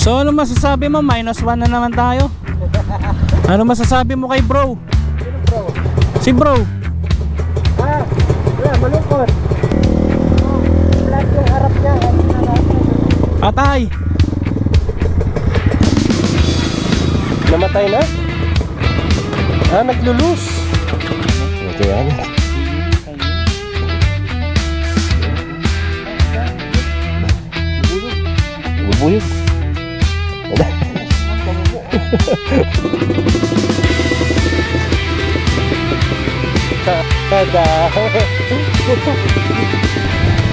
So ano masasabi mo? -1 na naman tayo. Ano masasabi mo kay bro? Sino bro? Si bro. Wala, malungkot. Flat yung harap niya. Patay. Namatay na? Naglulus. Ito yan. Bubuyog.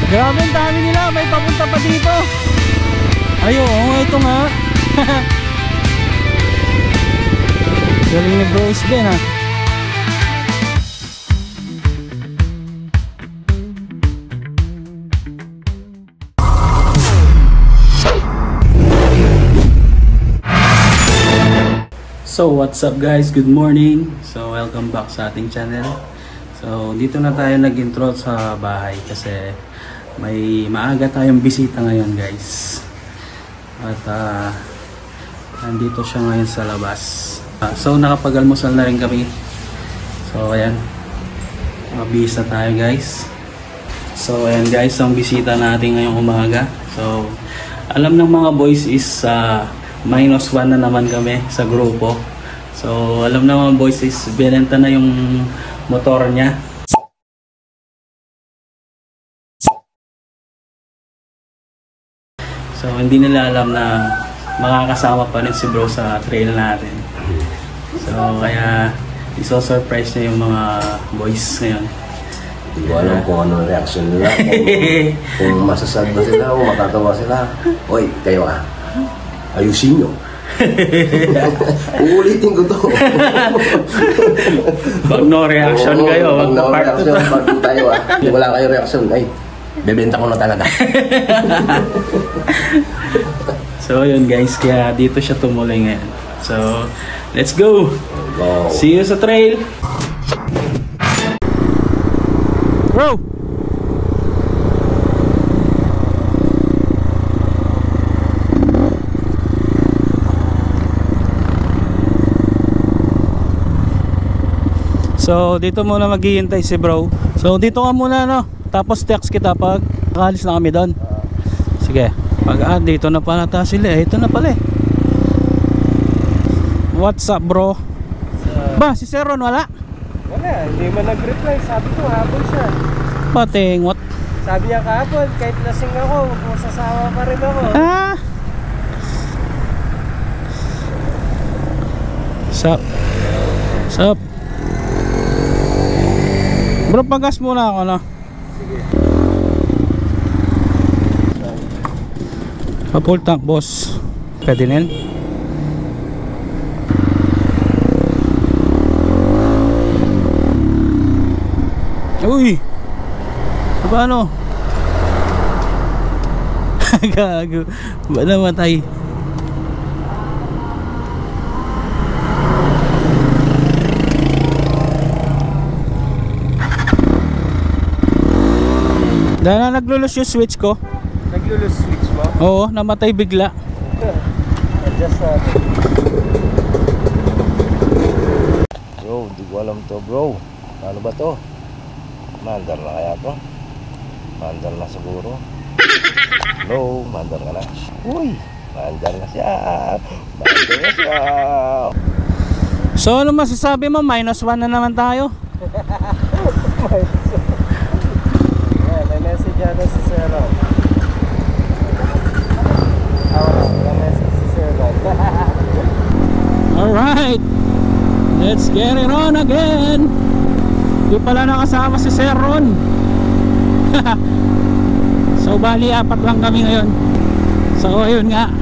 Grabe ang dami nila. May papunta pa dito. Ayun, ito nga. Galing ni Bro Sven ha. So what's up guys, good morning. So welcome back sa ating channel. So dito na tayo nag-intro sa bahay kasi may maaga tayong bisita ngayon guys. At nandito siya ngayon sa labas. So nakapag-almusal na rin kami. So ayan, mabisa tayo guys. So ayan guys, ang bisita natin ngayong umaga. So alam ng mga boys is -1 na naman kami sa grupo. So alam na mga boys is binenta na yung motor niya. So hindi nila alam na makakasama pa rin si bro sa trail natin. So kaya iso-surprise niya yung mga boys ngayon. Hindi ko alam kung ano reaction nila. Kung masasad ba sila o matatawa sila. Oy, kayo ayusin nyo. Uulitin ko to. Pag no reaction kayo, pag no reaction, pag tayo wala kayo reaction, ay, bebenta ko na talaga. So yun guys, kaya dito siya tumuloy ngayon. So, let's go! Go! See you sa trail! Bro! So dito muna maghihintay si bro. So dito ka muna no. Tapos text kita pag nakalis na kami doon. Sige. Pag dito na pala sila. Ito na pala eh. What's up bro? Ba si Sir Ron wala? Wala, hindi man nag-reply. Sabi ko hapon siya. Pating what? Sabi niya kahapon, kahit lasing ako, masasawa pa rin ako. Sup? Sup? Bro, pagas muna ako no. Sige. Pa-full tank boss. Pwede na yan. Uy! Paano? Gago. Ba namatay? Dahil na naglulus yung switch ko. Naglulus switch mo? Oo, namatay bigla. Adjust natin. Bro, di ko alam to bro. Ano ba to? Mandar na kaya to? Mandar na siguro. Hello, mandar ka na. Uy, mandar na siya. Mandar na siya. So ano masasabi mo? -1 na naman tayo. May message na si Sir Ron. May message si Sir Ron. Alright, let's get it on again. Di pala nakasama si Sir Ron. So bali 4 lang kami ngayon. So ayun nga.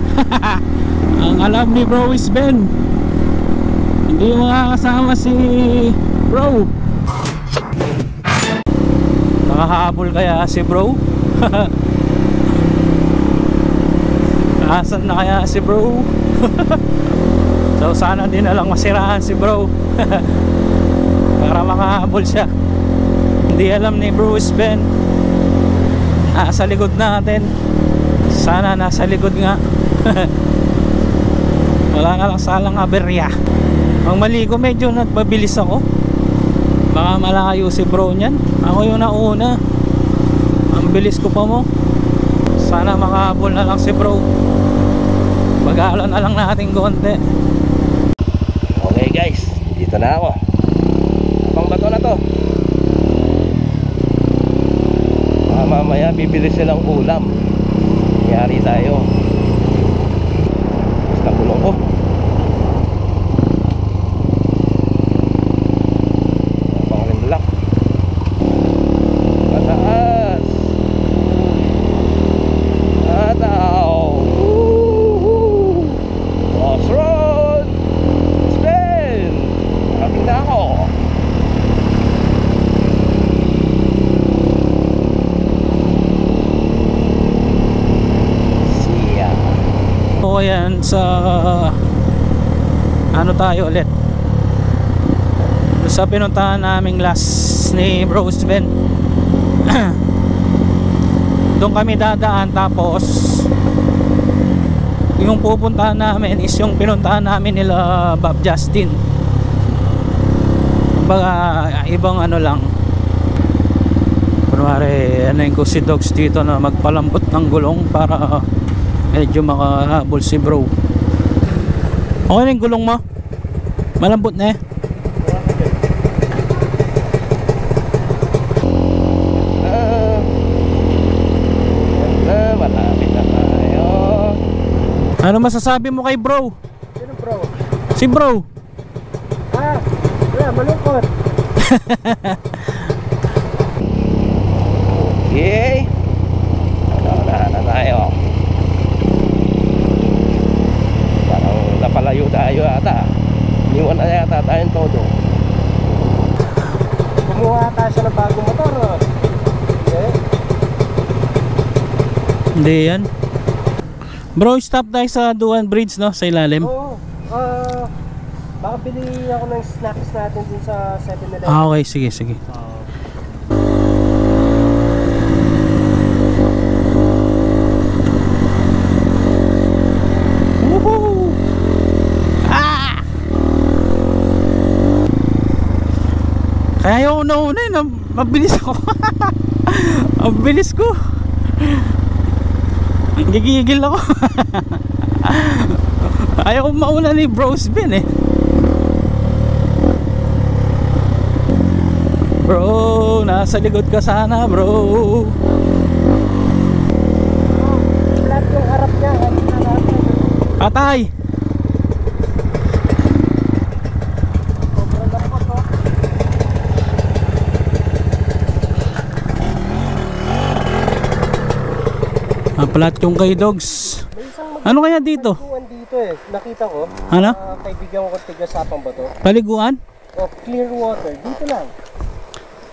Ang alam ni Bro Sven, hindi makakasama si Bro. Nakahabol kaya si Bro? Asan na kaya si Bro? So sana din na lang masiraan si Bro. Para makahabol siya. Hindi alam ni Bro Sven, nasa likod natin. Sana nasa likod nga. Wala na lang salang aberya. Ang mali ko, medyo nagpabilis ako. Baka malayo si bro niyan. Ako yung nauna. Ang bilis ko pa mo. Sana makahabol na lang si bro. Bagalan na lang natin konti. Okay guys, dito na ako. Abang bato na to. Mamaya bibili silang ulam. Yari tayo. Basta kulong ko. Abang rimlak. Mataas. Ataw. Crossroad. Spin. Ating na ako. So ayan, sa ano tayo ulit, sa pinuntahan naming last ni Bros Ben. Doon kami dadaan, tapos yung pupuntahan namin is yung pinuntahan namin nila Bob Justin. Baga ibang ano lang, kunwari ano yung si Dogs dito na magpalambot ng gulong para medyo makahabol si bro. Okay na yung gulong mo? Malambot na eh. Malapit na tayo. Ano masasabi mo kay bro? Sino bro? Si bro. Wala, malungkot. Okay. Wala na tayo. Parang napalayo tayo ata. Iniwan na yata tayong todo. Kumuha tayo siya ng bagong motor. Okay. Hindi yan. Bro, stop tayo sa Duan Bridge, no? Sa ilalim. Oo. Baka bili ako ng snacks natin dun sa 7-Eleven. Okay, sige, sige. Woohoo! Ah! Kaya yung una-una yun, mabilis ako. Ang bilis ko. Gigigil ako. Ayaw ko mauna ni Bros Ben eh. Bro, nasa likod ka sana bro. Flat yung harap niya. Patay. Sobrang lambot to. Plat yung kay Dogs. May isang Ano kaya dito? magpaliguan dito eh. Nakita ko. Ano? Kaibigan ko kung tigasapang ba to. Paliguan? O clear water. Dito lang.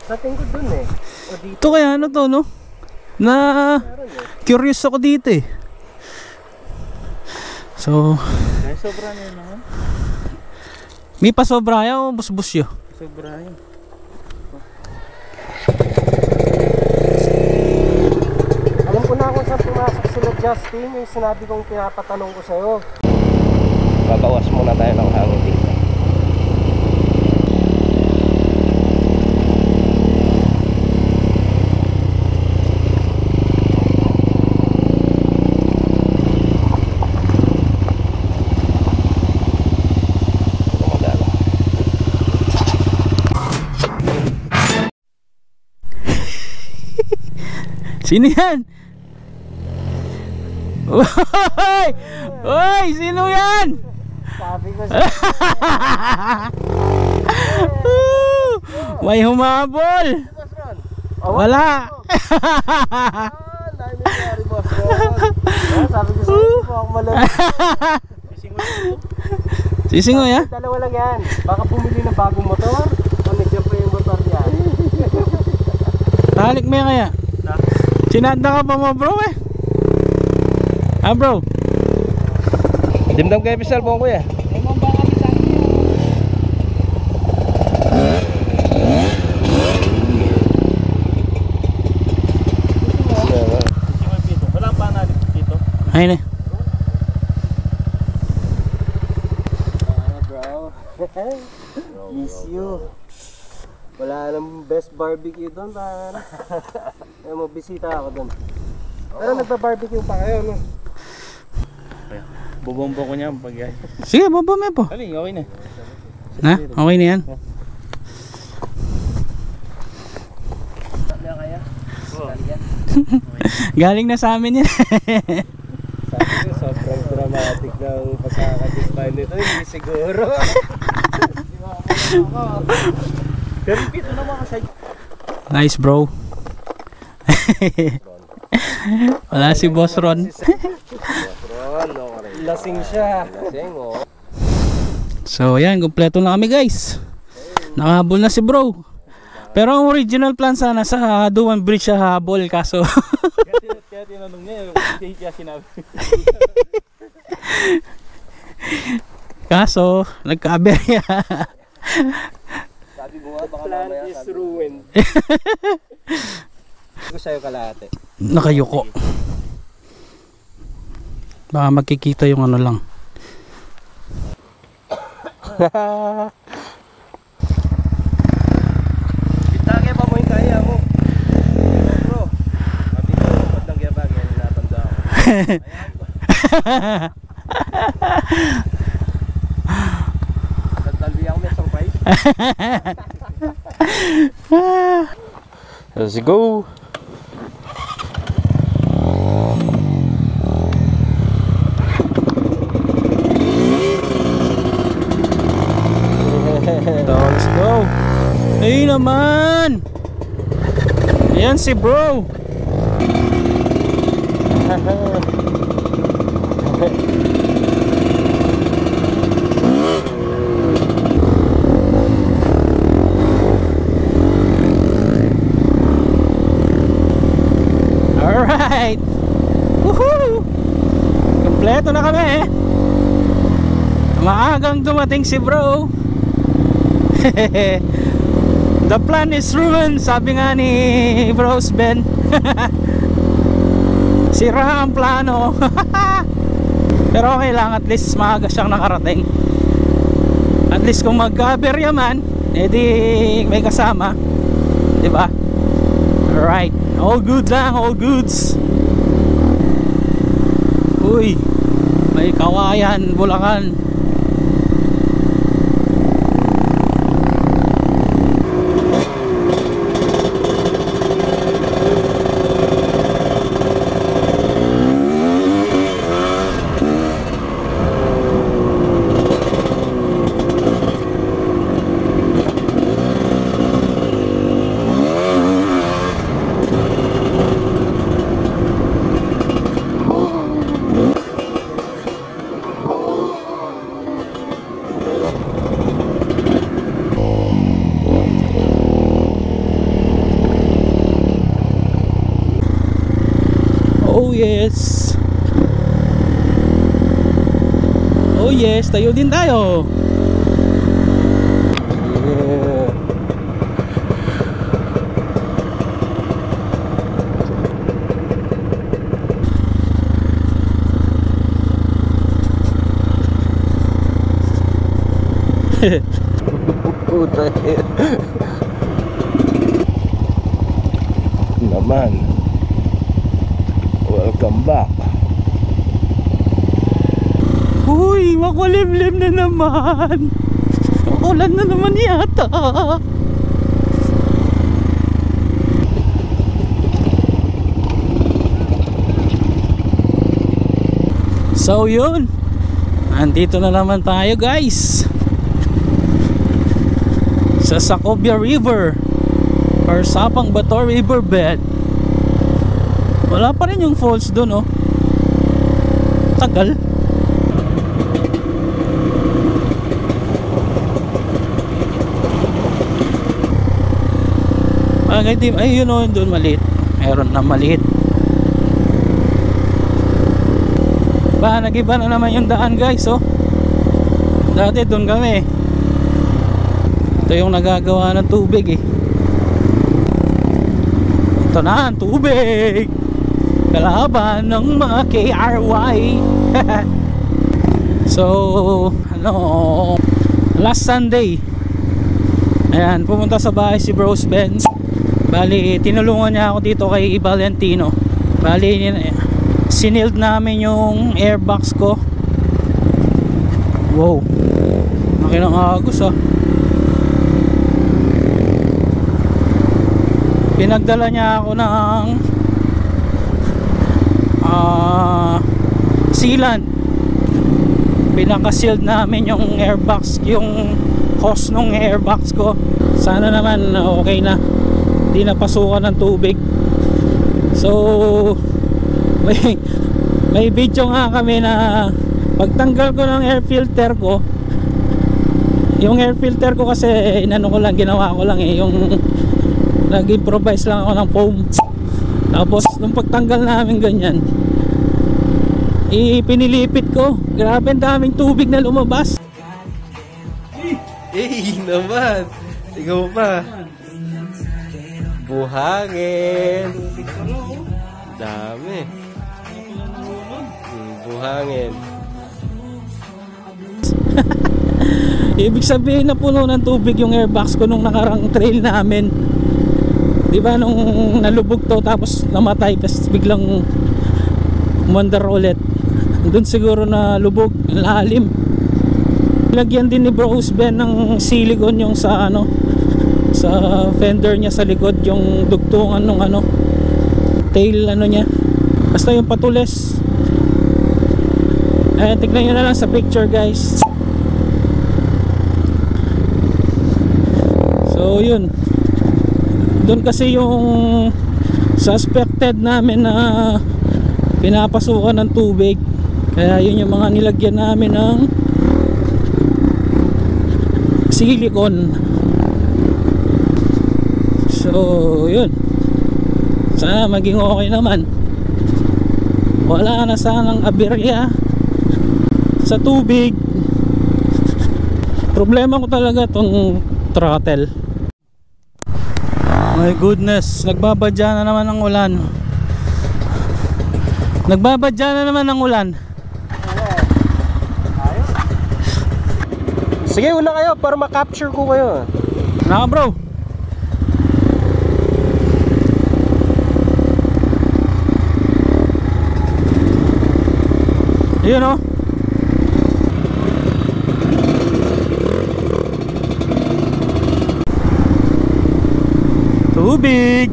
Sa tingin ko dun eh. O dito. Ito kaya ano to, no? Na Meron eh. curious ako dito eh. So, May sobra na yun naman. may pasobra yaw, busbus yun. Sobra yun. Alam ko na kung saan pumasok sila Justin. Yung sinabi kong pinapatanong ko sa'yo. Babawas muna tayo ng hangin dito. Sino yan? Uy! Uy! Sino yan? Sabi ko sa'yo. May humabol! Wala! Sabi ko sa'yo, hindi po ako malapit. Sisingo ya? Dalawa lang yan. Baka bumili ng bagong motor o nandiyan pa yung motor niya. Talik mo yan kaya? Sinanda ka pa mo bro eh. Ah bro? Dimdam kayo sa cellphone ko eh. Ayun eh. Miss you. Wala nang best barbecue doon, man. Ay, magbisita ako doon. Pero nagba-barbecue pa kayo, no? Bubombo ko niya pag guys. Sige, baba po. Aling, okay na. Na? Okay na yan? Galing na sa amin yan. Sabi ko, sobrang dramatic ng pagkakatispahin nito. Hindi siguro. Pero pito naman kasi. Nice bro. Wala si Boss Ron. Lasing siya. Lasing, oh. So ayan, kompleto na kami guys. Nakahabol na si bro. Pero ang original plan sana sa Duwan Bridge siya habol, kaso Kaya tinanong niya, hindi kaya sinabi. kaso nagka-aberya. Sabi mo nga, baka plan is ruined. Gusto sa'yo kalahati. Nakayuko. Baka magkikita yung ano lang. Bitake pa mo yung kaya mo. Bro, mati ko, ba't lang kaya bagay, natanda ako. Nagtalbi ako may surprise. Let's go. Let's go. Ayun naman. Ayan si bro. Alright. Woohoo! Kompleto na kami. Maagang dumating si bro. The plan is ruined, sabi nga ni Bros Ben. Sira ang plano. Pero okay lang, at least maaga siyang nakarating. At least kung magka-aberya man, edi may kasama, diba? Alright, all good lang, all goods. Uy, may Kawayan, Bulacan. Oh yes. Oh yes, tayo din tayo. Puta naman. Welcome back. Uy, makulimlim na naman. Ulan na naman yata. So yun, andito na naman tayo guys sa Sacobia River or Sapang Bato River bed. Wala pa rin yung falls doon, oh. Tagal. Ay, yun, oh, doon maliit. Meron na maliit. Nag-iba na naman yung daan guys, oh. Dati doon kami. Ito yung nagagawa ng tubig, eh. Ito na ang tubig. Kalaban ng mga KRY. So, last Sunday. Ayan, pumunta sa bahay si Bros Ben. Bali, tinulungan niya ako dito kay Valentino. Bali, sinild namin yung airbox ko. Wow, laki ng agos ah. Pinagdala niya ako ng sealant. Pinaka-sealed namin yung airbox, yung hose ng airbox ko. Sana naman okay na, hindi na pasukan ng tubig. So may video nga kami na pagtanggal ko ng air filter ko. Yung air filter ko kasi inano ko lang, ginawa ko lang yung nag-improvise lang ako ng foam. Tapos nung pagtanggal namin ganyan, ipinilipit ko. Grabe, ang daming tubig na lumabas. Naman. Ikaw pa. Buhangin. Dami. Buhangin. Ibig sabihin na puno ng tubig yung airbox ko nung nakarang trail namin. Diba nung nalubog to tapos namatay, tapos biglang umandar ulit. Doon siguro na lubog, lalim. Lagyan din ni Bros Ben ng silicone yung sa ano, sa fender niya sa likod, yung dugtungan ng ano, tail ano niya. Basta yung patules. Tignan nyo na lang sa picture, guys. So yun, doon kasi yung suspected namin na pinapasukan ng tubig. Kaya yun yung mga nilagyan namin ng silicone. So yun, sana maging okay naman. Wala na sanang aberya sa tubig. Problema ko talaga tong throttle. My goodness, nagbabadya na naman ang ulan. Nagbabadya na naman ang ulan. Sige, una kayo para ma-capture ko kayo. Naka bro. Ayun o. Tubig.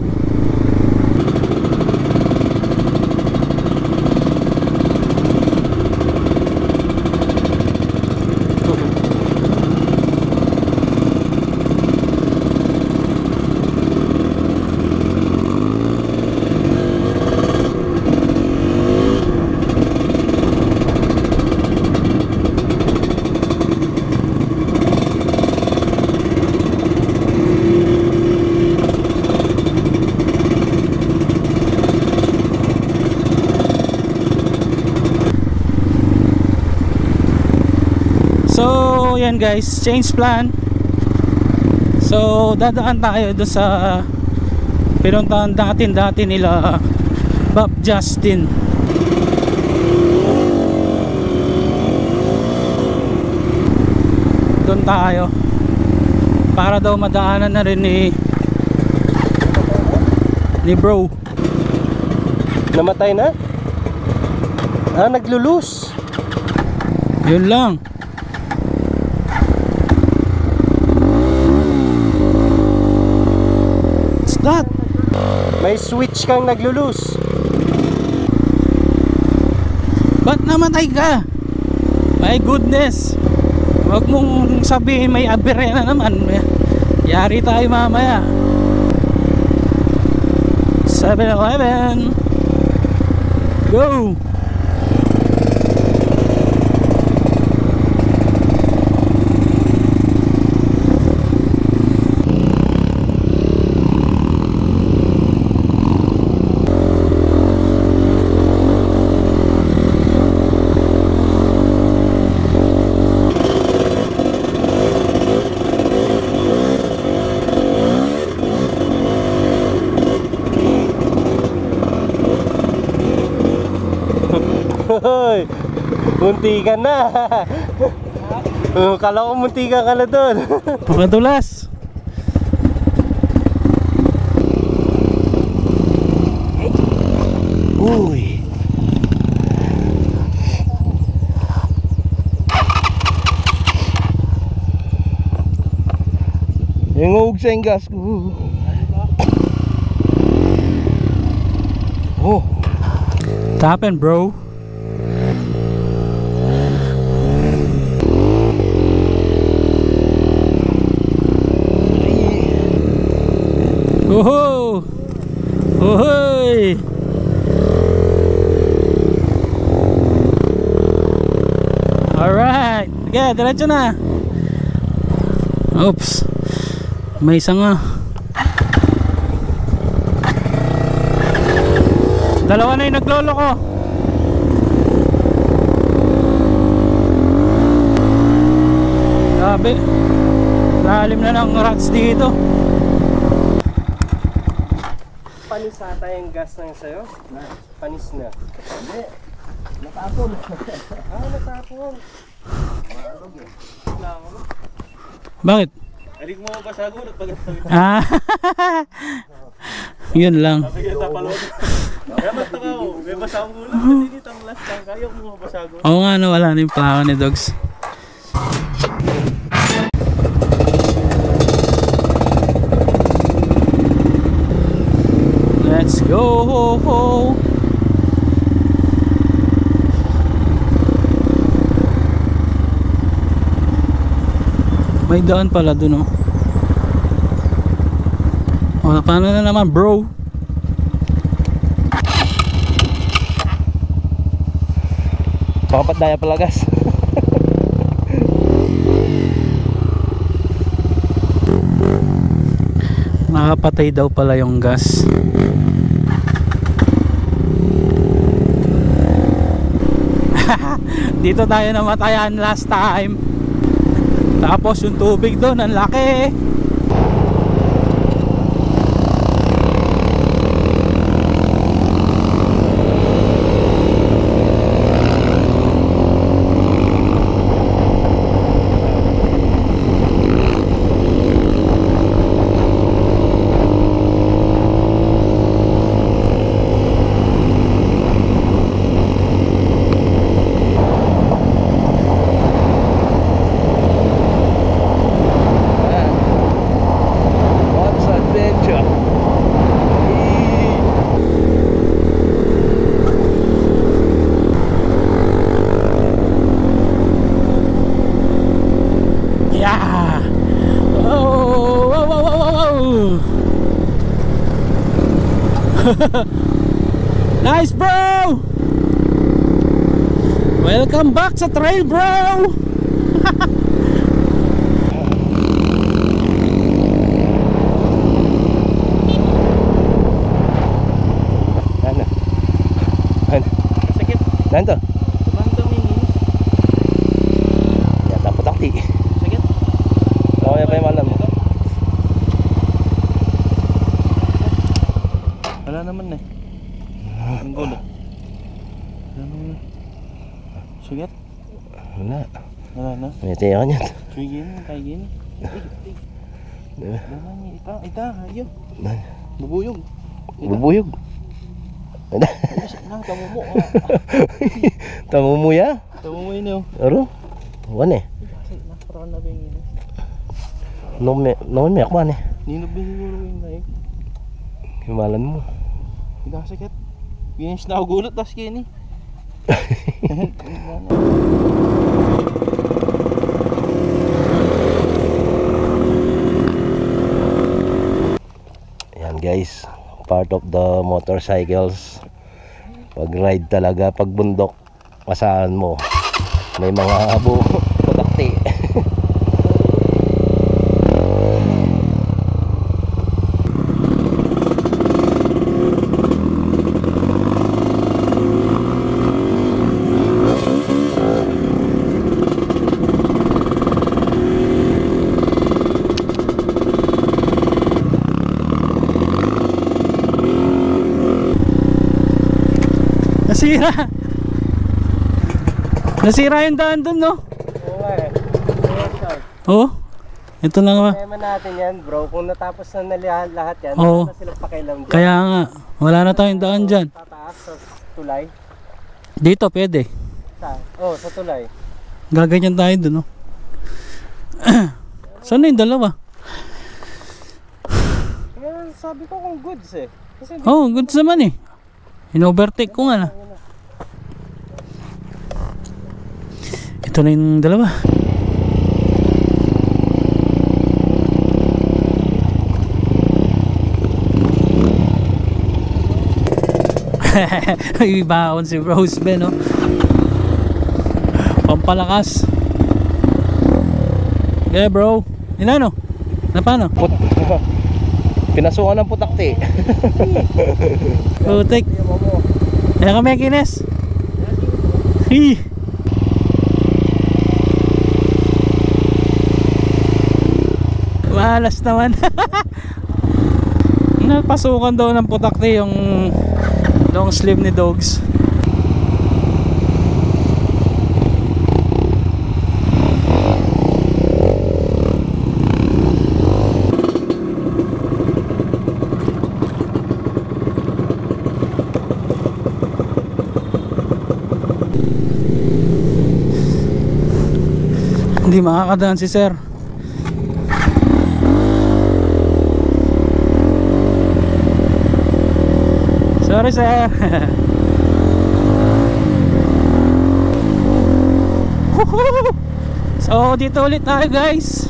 So yan guys, change plan. So dadaan tayo doon sa pinuntahan natin dati nila Bob Justin. Doon tayo para daw madaanan na rin ni bro. Namatay na? Naglulus. Yun lang. That? May switch kang naglulus. Ba't namatay ka? My goodness. Huwag mong sabihin may aberya na naman. Yari tayo mamaya. 7-Eleven. Go! Hoy, munti ka na. Kala ko muntika ka na doon. Madulas. Uy. Yung uhog sa gas ko. Oh. What happened, bro? Oho! Ohoy! Alright! Sige, diretso na! Oops! May isa nga. Dalawa na yung naglolo ko. Grabe. Lalim na ng rats dito. Panis ata yung gas na yun sa'yo? Panis na. Hindi. Natapon. Natapon. Bakit? Alig mo ba sa gulot pag Ah. Yun lang. Kaya basta ka mo, may basa ang gulot. Hindi tang last lang. Kaya mo mabasa gulot. Oo nga, no, wala na yung plaka ni Dogs. Let's go! May daan pala dun, oh. O, paano na naman, bro? Pakapatdaya pala gas. Nakapatay daw pala yung gas. Dito tayo namatayan last time. Tapos yung tubig doon, ang laki. Nice, bro! Welcome back sa trail, bro! Ano? Ano? Sakit. Nanto? Tumandang yung Yan, dapat takti. sakit. Okay pa yung malam mo. Wala naman eh. Ang gulot. Wala naman eh. Sakit. Wala. Wala na. May tiyan yan. Sige mo, kaya gini. Naman niya. Ita, ayun. Bubuyog. Bubuyog. Na, tamumo. Tamumuya? Tamumo yun yun. Aro? Wan eh. Nakaraan na ba yung yun? Noon may akman eh. Ninubing yung naik. Himalan mo. Hindi sakit. Ginis na ako gulot, tas kini. Yan guys, part of the motorcycles. Pag ride talaga, pag bundok, masahan mo. May mga putakti. Nasira yung daan dun, no? Oo nga eh. Oh, ito na nga. Problema natin yan bro, kung natapos na lahat yan, Oo. wala na silang pakialam dyan. Kaya nga, wala na tayong daan dyan. Tataas sa tulay. Dito pwede. Sa tulay. Gaganyan tayo dun, oh. Saan na yung dalawa? Kaya sabi ko kung goods eh. Kasi Oh, good naman eh. In-overtake ko nga na. Ito na yung dalawa. May baon si Rose Ben, no? Pampalakas. Okay bro. Ilan, no? Na paano? Pinasukan ng putakti. Putik. Ayan kami, Kines. Hi. Malas naman. Napasukan daw ng putakti yung long sleeve ni Dogs. Hindi makakadaan si sir. Sorry sir. So dito ulit tayo guys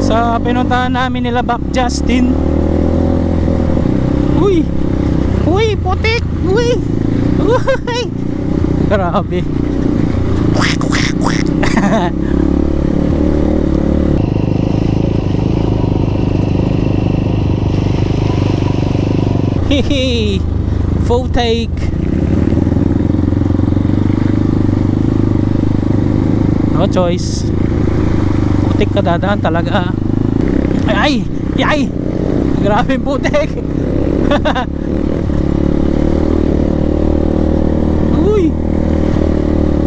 sa pinuntahan namin nila Back Justin. Uy, uy, putik. Uy, uy, grabe. Hehe, full take. No choice. Putik ka dadaan talaga. Ay, ay, ay. Grabe putik. Uy.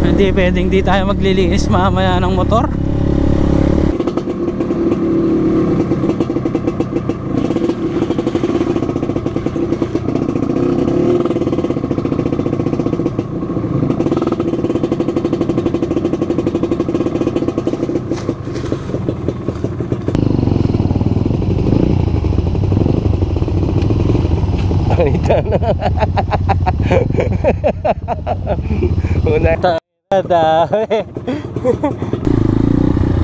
Hindi pwedeng di tayo maglilinis mamaya ng motor.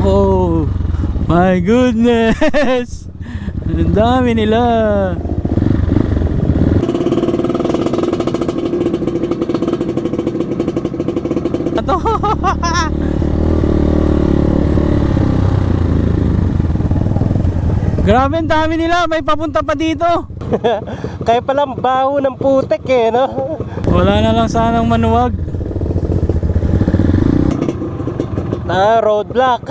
Oh my goodness. Ang dami nila. Ito. Grabe, ang dami nila. May papunta pa dito. Kaya palang baho ng putik eh, no? Wala na lang sanang manuwag. Roadblock.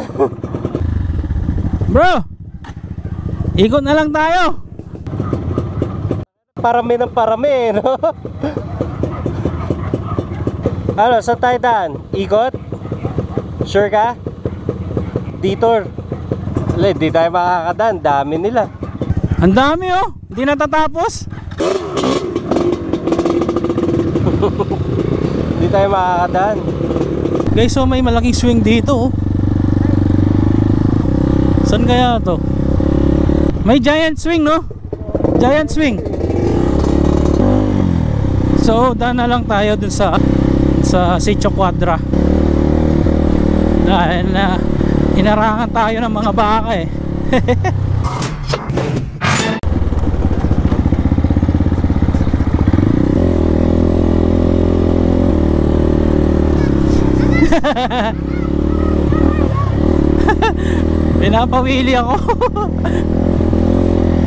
Bro, ikot na lang tayo. Parami ng parami, no? Ano, sa tayo daan? Ikot? Sure ka? Detour? Di tayo makakadaan, dami nila. Ang dami oh, hindi natatapos. Di tayo makakadaan. Guys, so may malaking swing dito oh. Saan kaya to? May giant swing, no? Giant swing. So daan na lang tayo dun sa Sitio Quadra. Dahil na inarangan tayo ng mga baka eh. Pinapawili ako.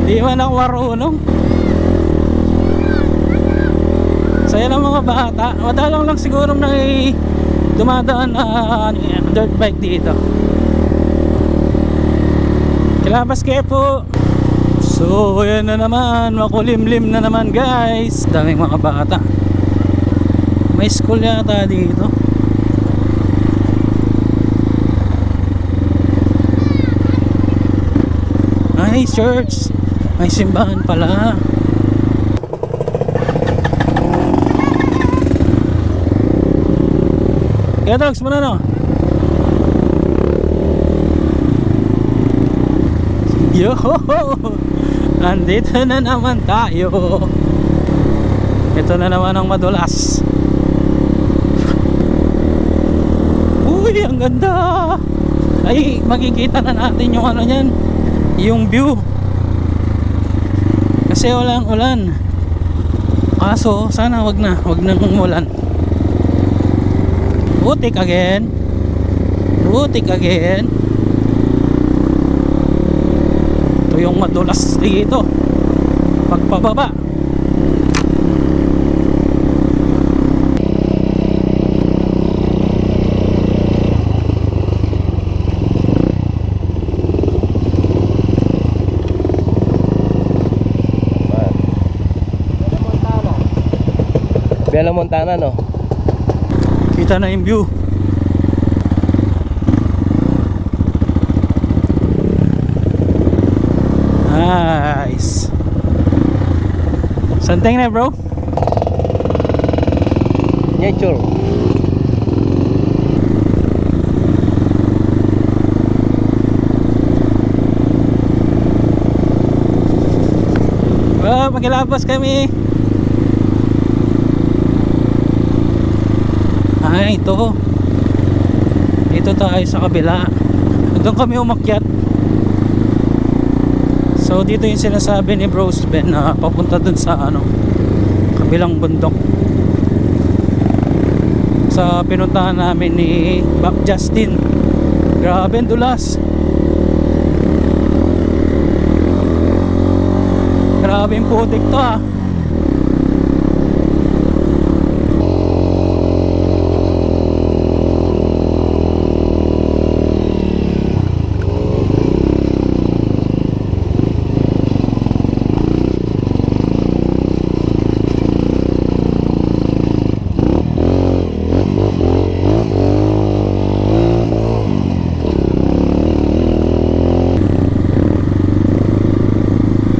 Di man ako marunong. Saya ng mga bata. Madalang lang siguro na dumadaan na dirt bike dito. Kilabas kayo po. So yan na naman, makulimlim na naman guys. Daming mga bata. May school yata dito. May church. May simbahan pala. Kaya Trox mo na no? Yo! Andito na naman tayo. Ito na naman ang madulas. Uy, ang ganda. Ay, makikita na natin yung ano niyan, yung view. Kasi walang ulan. Kaso sana wag nang umulan. Putik again. Putik again. Ito yung madulas dito pagpababa. Bella Montana, no? Kita na yung view. Nice. Santing na bro. Nature. Oh, magilabas kami. Ay, ito tayo sa kabila. Doon kami umakyat. So dito yung sinasabi ni Bros Ben na papunta dun sa ano, kabilang bundok, sa pinuntahan namin ni Bob Justin. Grabe ang dulas. Grabe yung putik to ah.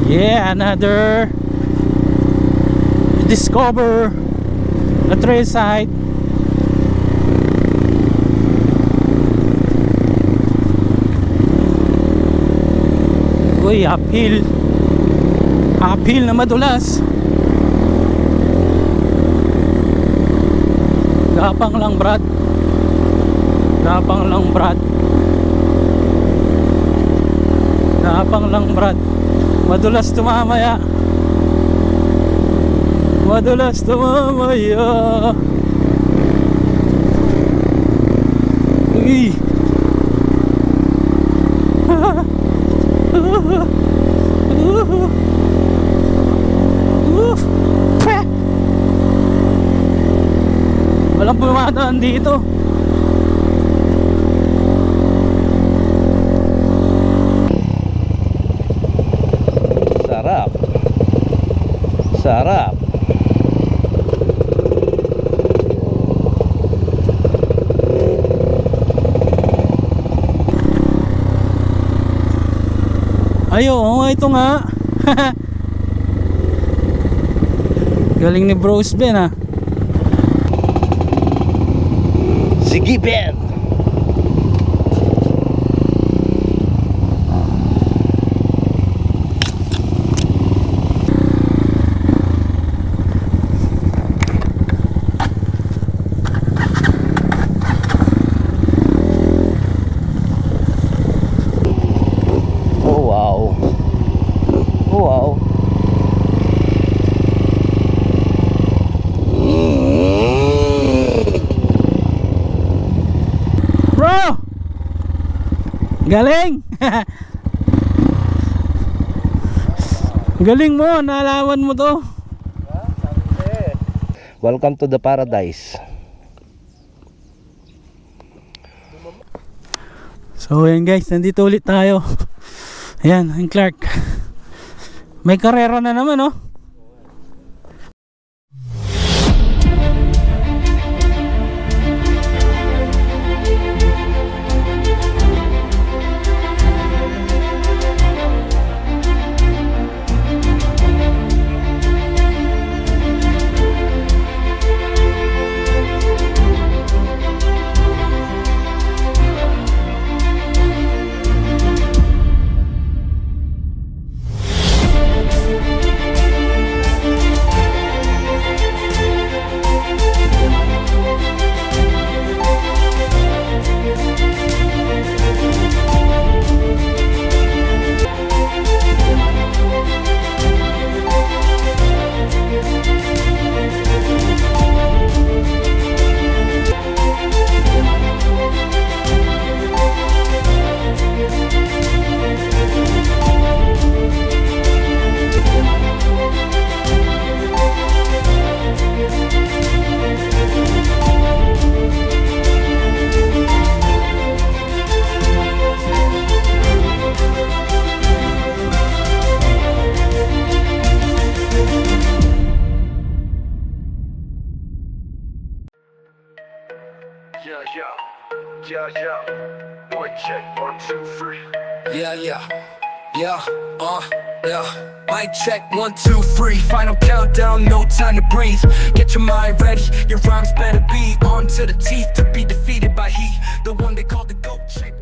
Yeah, another discover the trail site. Uy, uphill na madulas. Gapang lang brad. Gapang lang brad. Gapang lang brad. Madulas tumamaya. Madulas tumamaya. Uy. Walang pumadaan dito. Sarap. Sarap. Ay, oo nga, ito nga. Galing ni Bros Ben ah. Sige Ben. Galing! Galing mo, naalaman mo to. Welcome to the paradise. So ayan guys, nandito ulit tayo. Ayan, ang Clark. May karera na naman oh. Yeah, yeah. Boy, check 1, 2, 3. Yeah, yeah, yeah, yeah. Mic check 1, 2, 3. Final countdown, no time to breathe. Get your mind ready, your rhymes better be on to the teeth. To be defeated by he, the one they call the GOAT. Check